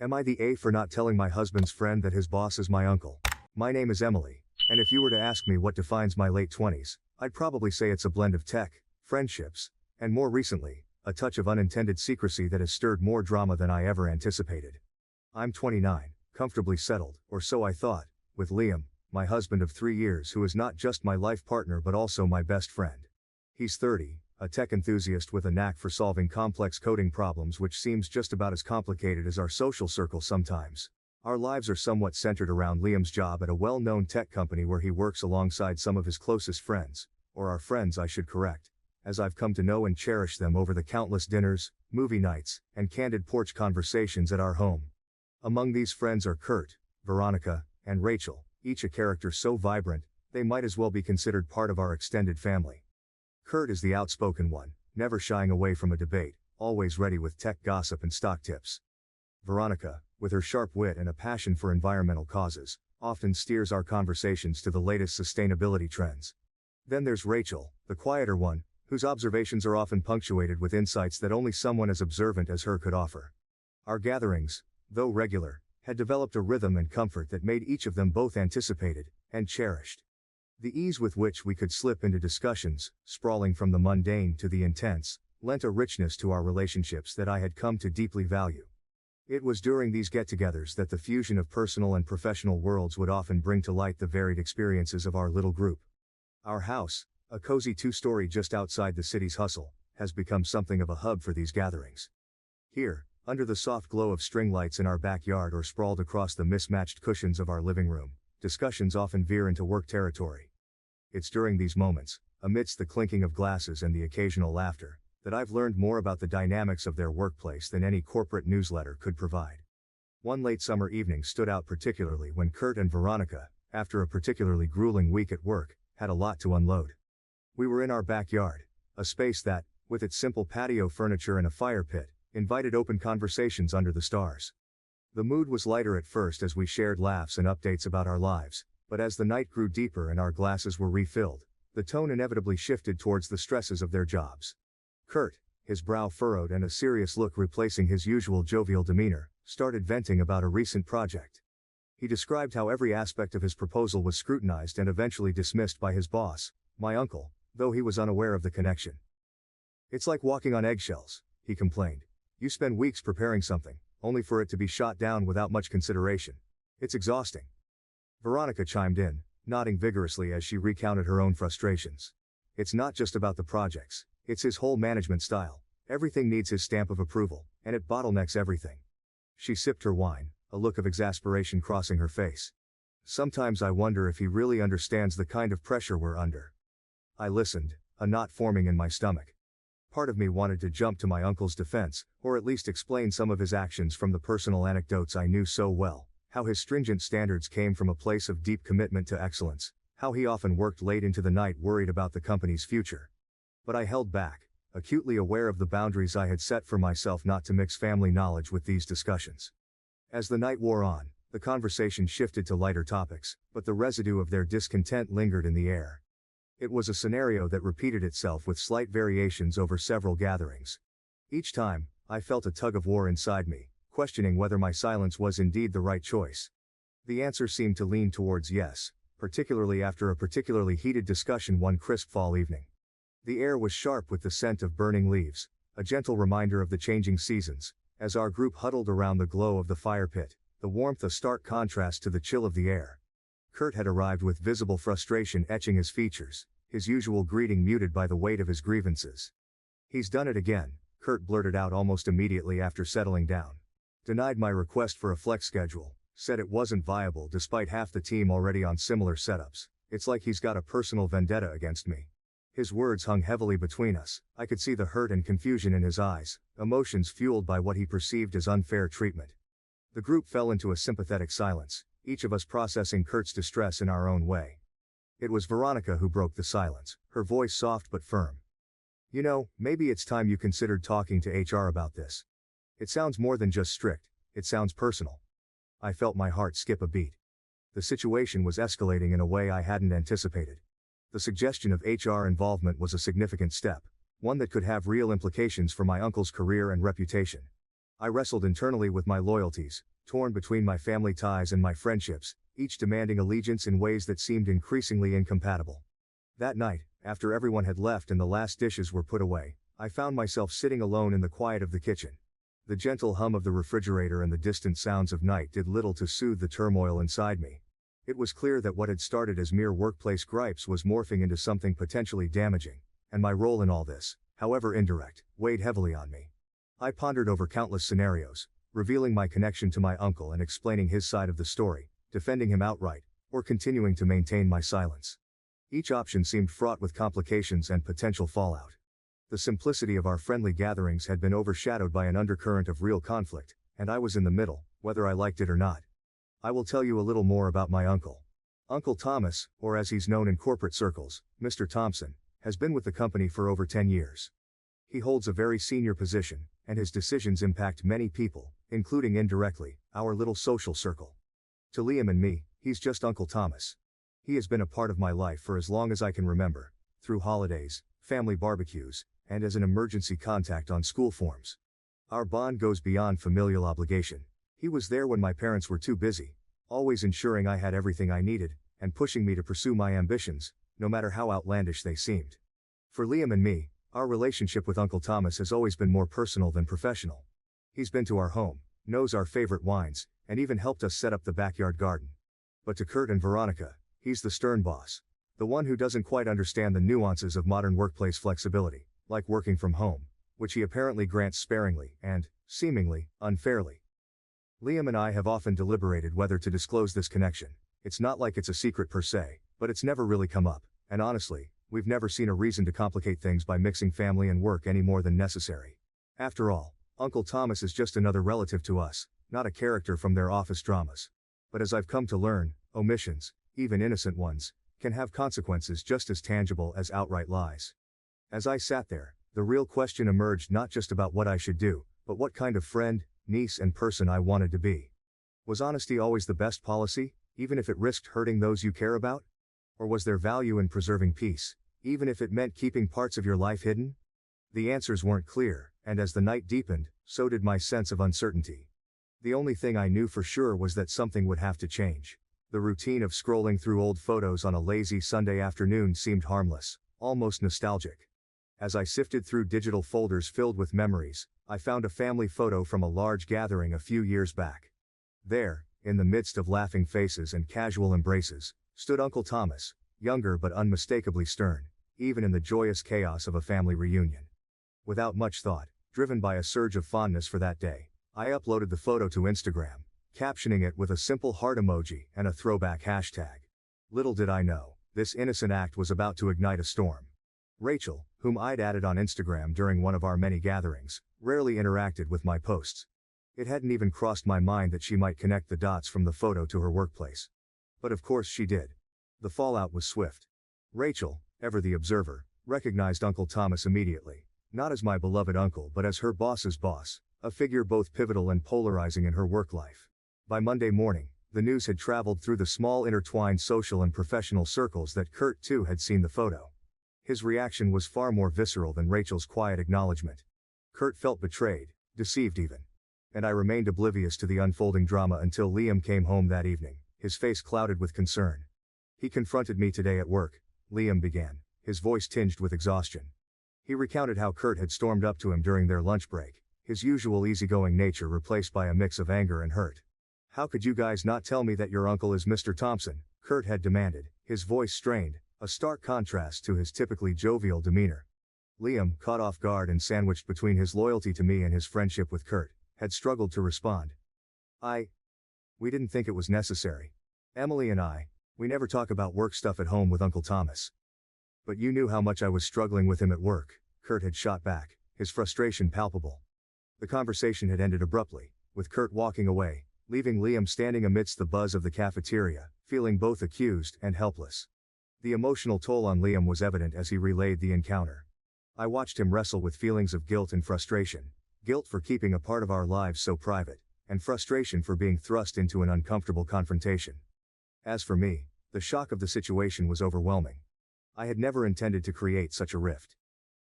Am I the A for not telling my husband's friend that his boss is my uncle? My name is Emily, and if you were to ask me what defines my late 20s, I'd probably say it's a blend of tech, friendships, and more recently, a touch of unintended secrecy that has stirred more drama than I ever anticipated. I'm 29, comfortably settled, or so I thought, with Liam, my husband of 3 years who is not just my life partner but also my best friend. He's 30, a tech enthusiast with a knack for solving complex coding problems which seems just about as complicated as our social circle sometimes. Our lives are somewhat centered around Liam's job at a well-known tech company where he works alongside some of his closest friends, or our friends I should correct, as I've come to know and cherish them over the countless dinners, movie nights, and candid porch conversations at our home. Among these friends are Kurt, Veronica, and Rachel, each a character so vibrant, they might as well be considered part of our extended family. Kurt is the outspoken one, never shying away from a debate, always ready with tech gossip and stock tips. Veronica, with her sharp wit and a passion for environmental causes, often steers our conversations to the latest sustainability trends. Then there's Rachel, the quieter one, whose observations are often punctuated with insights that only someone as observant as her could offer. Our gatherings, though regular, had developed a rhythm and comfort that made each of them both anticipated and cherished. The ease with which we could slip into discussions, sprawling from the mundane to the intense, lent a richness to our relationships that I had come to deeply value. It was during these get-togethers that the fusion of personal and professional worlds would often bring to light the varied experiences of our little group. Our house, a cozy 2-story just outside the city's hustle, has become something of a hub for these gatherings. Here, under the soft glow of string lights in our backyard or sprawled across the mismatched cushions of our living room, discussions often veer into work territory. It's during these moments, amidst the clinking of glasses and the occasional laughter, that I've learned more about the dynamics of their workplace than any corporate newsletter could provide. One late summer evening stood out particularly when Kurt and Veronica, after a particularly grueling week at work, had a lot to unload. We were in our backyard, a space that, with its simple patio furniture and a fire pit, invited open conversations under the stars. The mood was lighter at first as we shared laughs and updates about our lives, but as the night grew deeper and our glasses were refilled, the tone inevitably shifted towards the stresses of their jobs. Kurt, his brow furrowed and a serious look replacing his usual jovial demeanor, started venting about a recent project. He described how every aspect of his proposal was scrutinized and eventually dismissed by his boss, my uncle, though he was unaware of the connection. "It's like walking on eggshells," he complained. "You spend weeks preparing something, only for it to be shot down without much consideration. It's exhausting." Veronica chimed in, nodding vigorously as she recounted her own frustrations. "It's not just about the projects, it's his whole management style. Everything needs his stamp of approval, and it bottlenecks everything." She sipped her wine, a look of exasperation crossing her face. "Sometimes I wonder if he really understands the kind of pressure we're under." I listened, a knot forming in my stomach. Part of me wanted to jump to my uncle's defense, or at least explain some of his actions from the personal anecdotes I knew so well, how his stringent standards came from a place of deep commitment to excellence, how he often worked late into the night worried about the company's future. But I held back, acutely aware of the boundaries I had set for myself not to mix family knowledge with these discussions. As the night wore on, the conversation shifted to lighter topics, but the residue of their discontent lingered in the air. It was a scenario that repeated itself with slight variations over several gatherings. Each time, I felt a tug of war inside me, questioning whether my silence was indeed the right choice. The answer seemed to lean towards yes, particularly after a particularly heated discussion one crisp fall evening. The air was sharp with the scent of burning leaves, a gentle reminder of the changing seasons, as our group huddled around the glow of the fire pit, the warmth a stark contrast to the chill of the air. Kurt had arrived with visible frustration etching his features, his usual greeting muted by the weight of his grievances. "He's done it again," Kurt blurted out almost immediately after settling down. "Denied my request for a flex schedule, said it wasn't viable despite half the team already on similar setups. It's like he's got a personal vendetta against me." His words hung heavily between us. I could see the hurt and confusion in his eyes, emotions fueled by what he perceived as unfair treatment. The group fell into a sympathetic silence, each of us processing Kurt's distress in our own way. It was Veronica who broke the silence, her voice soft but firm. "You know, maybe it's time you considered talking to HR about this. It sounds more than just strict, it sounds personal." I felt my heart skip a beat. The situation was escalating in a way I hadn't anticipated. The suggestion of HR involvement was a significant step, one that could have real implications for my uncle's career and reputation. I wrestled internally with my loyalties, torn between my family ties and my friendships, each demanding allegiance in ways that seemed increasingly incompatible. That night, after everyone had left and the last dishes were put away, I found myself sitting alone in the quiet of the kitchen. The gentle hum of the refrigerator and the distant sounds of night did little to soothe the turmoil inside me. It was clear that what had started as mere workplace gripes was morphing into something potentially damaging, and my role in all this, however indirect, weighed heavily on me. I pondered over countless scenarios, revealing my connection to my uncle and explaining his side of the story, defending him outright, or continuing to maintain my silence. Each option seemed fraught with complications and potential fallout. The simplicity of our friendly gatherings had been overshadowed by an undercurrent of real conflict, and I was in the middle, whether I liked it or not. I will tell you a little more about my uncle. Uncle Thomas, or as he's known in corporate circles, Mr. Thompson, has been with the company for over 10 years. He holds a very senior position, and his decisions impact many people, including indirectly, our little social circle. To Liam and me, he's just Uncle Thomas. He has been a part of my life for as long as I can remember, through holidays, family barbecues, and as an emergency contact on school forms. Our bond goes beyond familial obligation. He was there when my parents were too busy, always ensuring I had everything I needed, and pushing me to pursue my ambitions, no matter how outlandish they seemed. For Liam and me, our relationship with Uncle Thomas has always been more personal than professional. He's been to our home, knows our favorite wines, and even helped us set up the backyard garden. But to Kurt and Veronica, he's the stern boss, the one who doesn't quite understand the nuances of modern workplace flexibility, like working from home, which he apparently grants sparingly and, seemingly, unfairly. Liam and I have often deliberated whether to disclose this connection. It's not like it's a secret per se, but it's never really come up, and honestly, we've never seen a reason to complicate things by mixing family and work any more than necessary. After all, Uncle Thomas is just another relative to us, not a character from their office dramas. But as I've come to learn, omissions, even innocent ones, can have consequences just as tangible as outright lies. As I sat there, the real question emerged not just about what I should do, but what kind of friend, niece and person I wanted to be. Was honesty always the best policy, even if it risked hurting those you care about? Or was there value in preserving peace, even if it meant keeping parts of your life hidden? The answers weren't clear, and as the night deepened, so did my sense of uncertainty. The only thing I knew for sure was that something would have to change. The routine of scrolling through old photos on a lazy Sunday afternoon seemed harmless, almost nostalgic. As I sifted through digital folders filled with memories, I found a family photo from a large gathering a few years back. There, in the midst of laughing faces and casual embraces, stood Uncle Thomas, younger but unmistakably stern, even in the joyous chaos of a family reunion. Without much thought, driven by a surge of fondness for that day, I uploaded the photo to Instagram, captioning it with a simple heart emoji and a throwback hashtag. Little did I know, this innocent act was about to ignite a storm. Rachel, whom I'd added on Instagram during one of our many gatherings, rarely interacted with my posts. It hadn't even crossed my mind that she might connect the dots from the photo to her workplace. But of course she did. The fallout was swift. Rachel, ever the observer, recognized Uncle Thomas immediately, not as my beloved uncle but as her boss's boss, a figure both pivotal and polarizing in her work life. By Monday morning, the news had traveled through the small intertwined social and professional circles that Kurt too had seen the photo. His reaction was far more visceral than Rachel's quiet acknowledgement. Kurt felt betrayed, deceived even. And I remained oblivious to the unfolding drama until Liam came home that evening, his face clouded with concern. He confronted me today at work, Liam began, his voice tinged with exhaustion. He recounted how Kurt had stormed up to him during their lunch break, his usual easygoing nature replaced by a mix of anger and hurt. "How could you guys not tell me that your uncle is Mr. Thompson?" Kurt had demanded, his voice strained, a stark contrast to his typically jovial demeanor. Liam, caught off guard and sandwiched between his loyalty to me and his friendship with Kurt, had struggled to respond. We didn't think it was necessary. Emily and we never talk about work stuff at home with Uncle Thomas. But you knew how much I was struggling with him at work, Kurt had shot back, his frustration palpable. The conversation had ended abruptly, with Kurt walking away, leaving Liam standing amidst the buzz of the cafeteria, feeling both accused and helpless. The emotional toll on Liam was evident as he relayed the encounter. I watched him wrestle with feelings of guilt and frustration, guilt for keeping a part of our lives so private, and frustration for being thrust into an uncomfortable confrontation. As for me, the shock of the situation was overwhelming. I had never intended to create such a rift.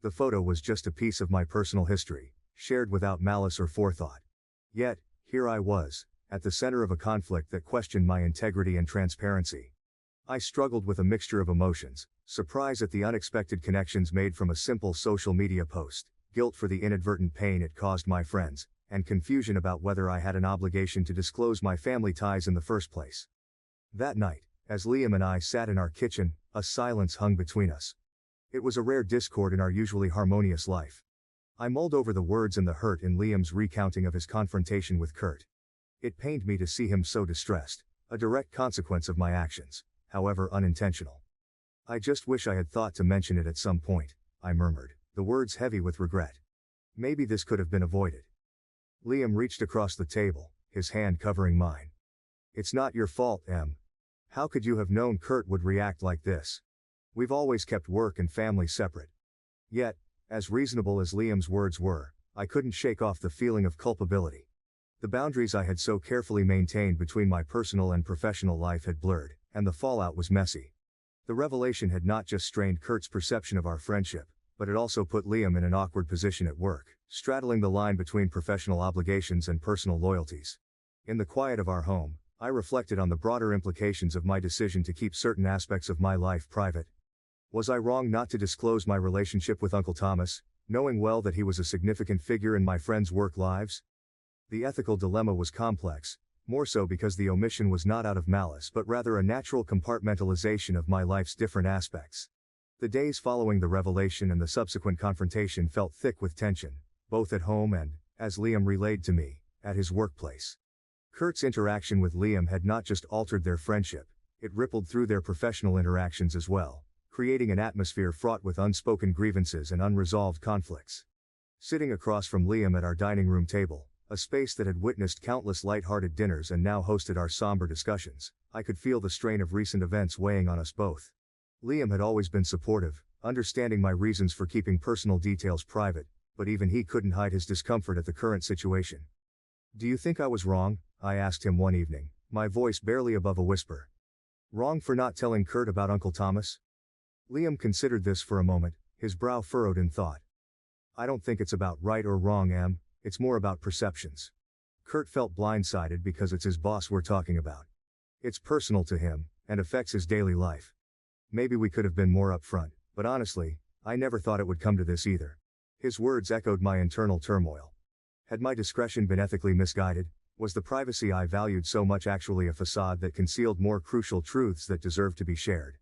The photo was just a piece of my personal history, shared without malice or forethought. Yet, here I was, at the center of a conflict that questioned my integrity and transparency. I struggled with a mixture of emotions: surprise at the unexpected connections made from a simple social media post, guilt for the inadvertent pain it caused my friends, and confusion about whether I had an obligation to disclose my family ties in the first place. That night, as Liam and I sat in our kitchen, a silence hung between us. It was a rare discord in our usually harmonious life. I mulled over the words and the hurt in Liam's recounting of his confrontation with Kurt. It pained me to see him so distressed, a direct consequence of my actions, however unintentional. "I just wish I had thought to mention it at some point," I murmured, the words heavy with regret. "Maybe this could have been avoided." Liam reached across the table, his hand covering mine. "It's not your fault, Em. How could you have known Kurt would react like this? We've always kept work and family separate." Yet, as reasonable as Liam's words were, I couldn't shake off the feeling of culpability. The boundaries I had so carefully maintained between my personal and professional life had blurred, and the fallout was messy. The revelation had not just strained Kurt's perception of our friendship, but it also put Liam in an awkward position at work, straddling the line between professional obligations and personal loyalties. In the quiet of our home, I reflected on the broader implications of my decision to keep certain aspects of my life private. Was I wrong not to disclose my relationship with Uncle Thomas, knowing well that he was a significant figure in my friends' work lives? The ethical dilemma was complex, more so because the omission was not out of malice but rather a natural compartmentalization of my life's different aspects. The days following the revelation and the subsequent confrontation felt thick with tension, both at home and, as Liam relayed to me, at his workplace. Kurt's interaction with Liam had not just altered their friendship, it rippled through their professional interactions as well, creating an atmosphere fraught with unspoken grievances and unresolved conflicts. Sitting across from Liam at our dining room table, a space that had witnessed countless light-hearted dinners and now hosted our somber discussions, I could feel the strain of recent events weighing on us both. Liam had always been supportive, understanding my reasons for keeping personal details private, but even he couldn't hide his discomfort at the current situation. "Do you think I was wrong?" I asked him one evening, my voice barely above a whisper. "Wrong for not telling Kurt about Uncle Thomas?" Liam considered this for a moment, his brow furrowed in thought. "I don't think it's about right or wrong, Em, it's more about perceptions. Kurt felt blindsided because it's his boss we're talking about. It's personal to him, and affects his daily life. Maybe we could have been more upfront, but honestly, I never thought it would come to this either." His words echoed my internal turmoil. Had my discretion been ethically misguided? Was the privacy I valued so much actually a facade that concealed more crucial truths that deserved to be shared?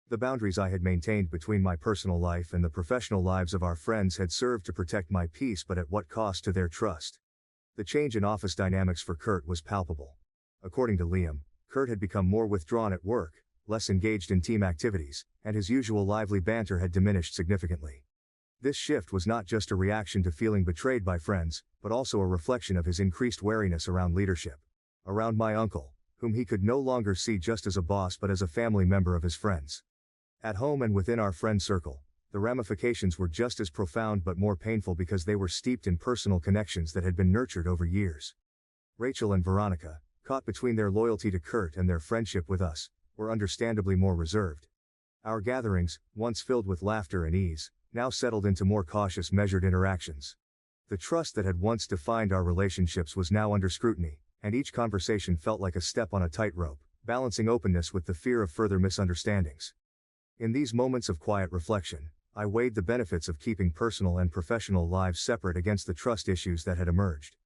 The boundaries I had maintained between my personal life and the professional lives of our friends had served to protect my peace, but at what cost to their trust? The change in office dynamics for Kurt was palpable. According to Liam, Kurt had become more withdrawn at work, less engaged in team activities, and his usual lively banter had diminished significantly. This shift was not just a reaction to feeling betrayed by friends, but also a reflection of his increased wariness around leadership. Around my uncle, whom he could no longer see just as a boss but as a family member of his friends. At home and within our friend circle, the ramifications were just as profound but more painful because they were steeped in personal connections that had been nurtured over years. Rachel and Veronica, caught between their loyalty to Kurt and their friendship with us, were understandably more reserved. Our gatherings, once filled with laughter and ease, now settled into more cautious, measured interactions. The trust that had once defined our relationships was now under scrutiny, and each conversation felt like a step on a tightrope, balancing openness with the fear of further misunderstandings. In these moments of quiet reflection, I weighed the benefits of keeping personal and professional lives separate against the trust issues that had emerged.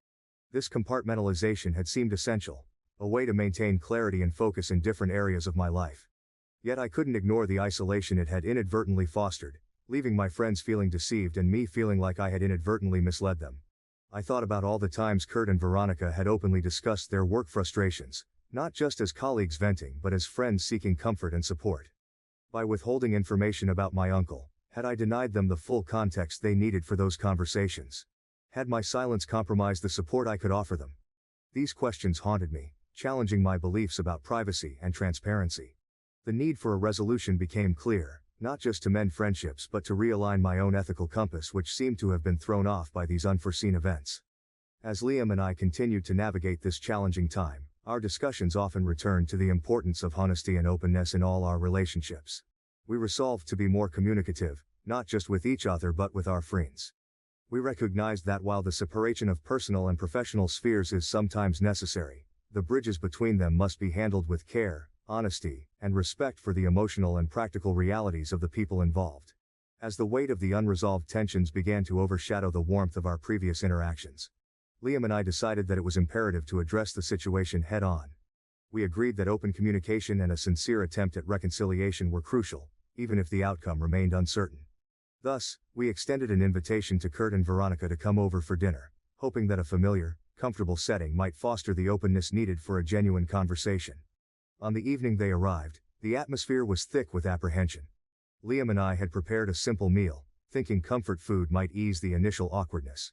This compartmentalization had seemed essential, a way to maintain clarity and focus in different areas of my life. Yet I couldn't ignore the isolation it had inadvertently fostered, leaving my friends feeling deceived and me feeling like I had inadvertently misled them. I thought about all the times Kurt and Veronica had openly discussed their work frustrations, not just as colleagues venting but as friends seeking comfort and support. By withholding information about my uncle, had I denied them the full context they needed for those conversations? Had my silence compromised the support I could offer them? These questions haunted me, challenging my beliefs about privacy and transparency. The need for a resolution became clear, not just to mend friendships but to realign my own ethical compass, which seemed to have been thrown off by these unforeseen events. As Liam and I continued to navigate this challenging time, our discussions often returned to the importance of honesty and openness in all our relationships. We resolved to be more communicative, not just with each other but with our friends. We recognized that while the separation of personal and professional spheres is sometimes necessary, the bridges between them must be handled with care, honesty, and respect for the emotional and practical realities of the people involved. As the weight of the unresolved tensions began to overshadow the warmth of our previous interactions, Liam and I decided that it was imperative to address the situation head-on. We agreed that open communication and a sincere attempt at reconciliation were crucial, even if the outcome remained uncertain. Thus, we extended an invitation to Kurt and Veronica to come over for dinner, hoping that a familiar, comfortable setting might foster the openness needed for a genuine conversation. On the evening they arrived, the atmosphere was thick with apprehension. Liam and I had prepared a simple meal, thinking comfort food might ease the initial awkwardness.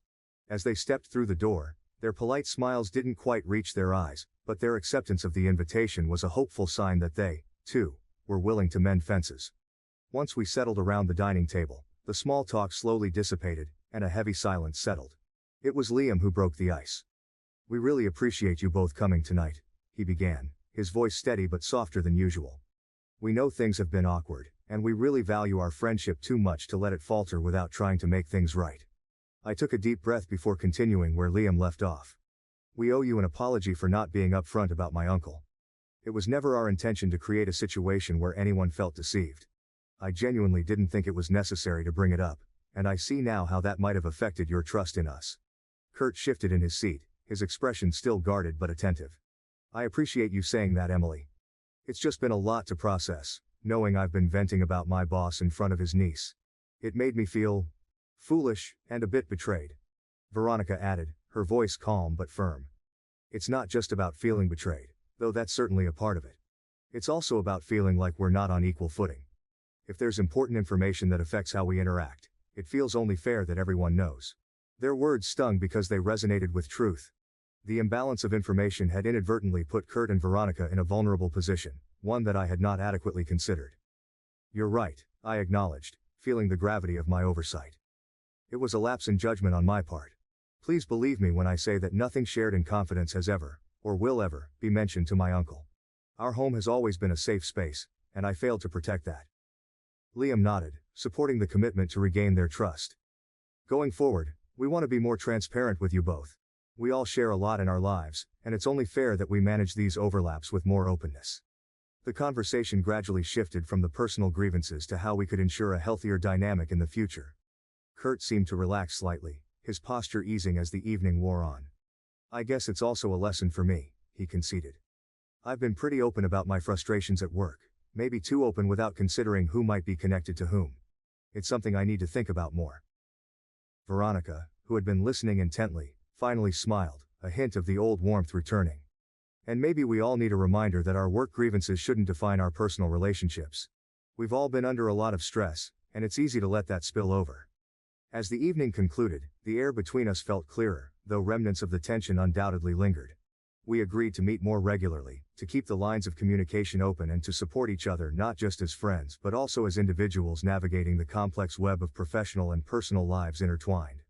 As they stepped through the door, their polite smiles didn't quite reach their eyes, but their acceptance of the invitation was a hopeful sign that they, too, were willing to mend fences. Once we settled around the dining table, the small talk slowly dissipated, and a heavy silence settled. It was Liam who broke the ice. "We really appreciate you both coming tonight," he began, his voice steady but softer than usual. "We know things have been awkward, and we really value our friendship too much to let it falter without trying to make things right." I took a deep breath before continuing where Liam left off. "We owe you an apology for not being upfront about my uncle. It was never our intention to create a situation where anyone felt deceived. I genuinely didn't think it was necessary to bring it up, and I see now how that might have affected your trust in us." Kurt shifted in his seat, his expression still guarded but attentive. "I appreciate you saying that, Emily. It's just been a lot to process, knowing I've been venting about my boss in front of his niece. It made me feel foolish, and a bit betrayed," Veronica added, her voice calm but firm. "It's not just about feeling betrayed, though that's certainly a part of it. It's also about feeling like we're not on equal footing. If there's important information that affects how we interact, it feels only fair that everyone knows." Their words stung because they resonated with truth. The imbalance of information had inadvertently put Kurt and Veronica in a vulnerable position, one that I had not adequately considered. "You're right," I acknowledged, feeling the gravity of my oversight. "It was a lapse in judgment on my part. Please believe me when I say that nothing shared in confidence has ever, or will ever, be mentioned to my uncle. Our home has always been a safe space, and I failed to protect that." Liam nodded, supporting the commitment to regain their trust. "Going forward, we want to be more transparent with you both. We all share a lot in our lives, and it's only fair that we manage these overlaps with more openness." The conversation gradually shifted from the personal grievances to how we could ensure a healthier dynamic in the future. Kurt seemed to relax slightly, his posture easing as the evening wore on. "I guess it's also a lesson for me," he conceded. "I've been pretty open about my frustrations at work, maybe too open without considering who might be connected to whom. It's something I need to think about more." Veronica, who had been listening intently, finally smiled, a hint of the old warmth returning. "And maybe we all need a reminder that our work grievances shouldn't define our personal relationships. We've all been under a lot of stress, and it's easy to let that spill over." As the evening concluded, the air between us felt clearer, though remnants of the tension undoubtedly lingered. We agreed to meet more regularly, to keep the lines of communication open and to support each other not just as friends but also as individuals navigating the complex web of professional and personal lives intertwined.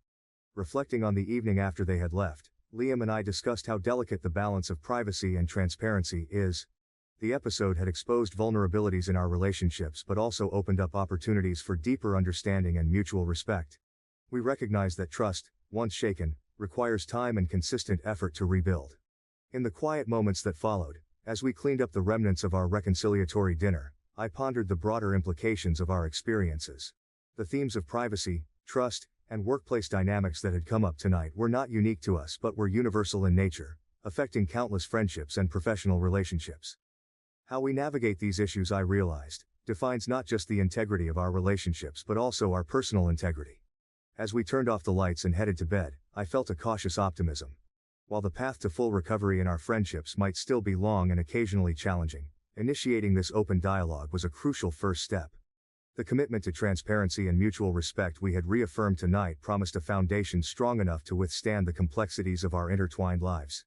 Reflecting on the evening after they had left, Liam and I discussed how delicate the balance of privacy and transparency is. The episode had exposed vulnerabilities in our relationships but also opened up opportunities for deeper understanding and mutual respect. We recognized that trust, once shaken, requires time and consistent effort to rebuild. In the quiet moments that followed, as we cleaned up the remnants of our reconciliatory dinner, I pondered the broader implications of our experiences. The themes of privacy, trust, and workplace dynamics that had come up tonight were not unique to us but were universal in nature, affecting countless friendships and professional relationships. How we navigate these issues, I realized, defines not just the integrity of our relationships but also our personal integrity. As we turned off the lights and headed to bed, I felt a cautious optimism. While the path to full recovery in our friendships might still be long and occasionally challenging, initiating this open dialogue was a crucial first step. The commitment to transparency and mutual respect we had reaffirmed tonight promised a foundation strong enough to withstand the complexities of our intertwined lives.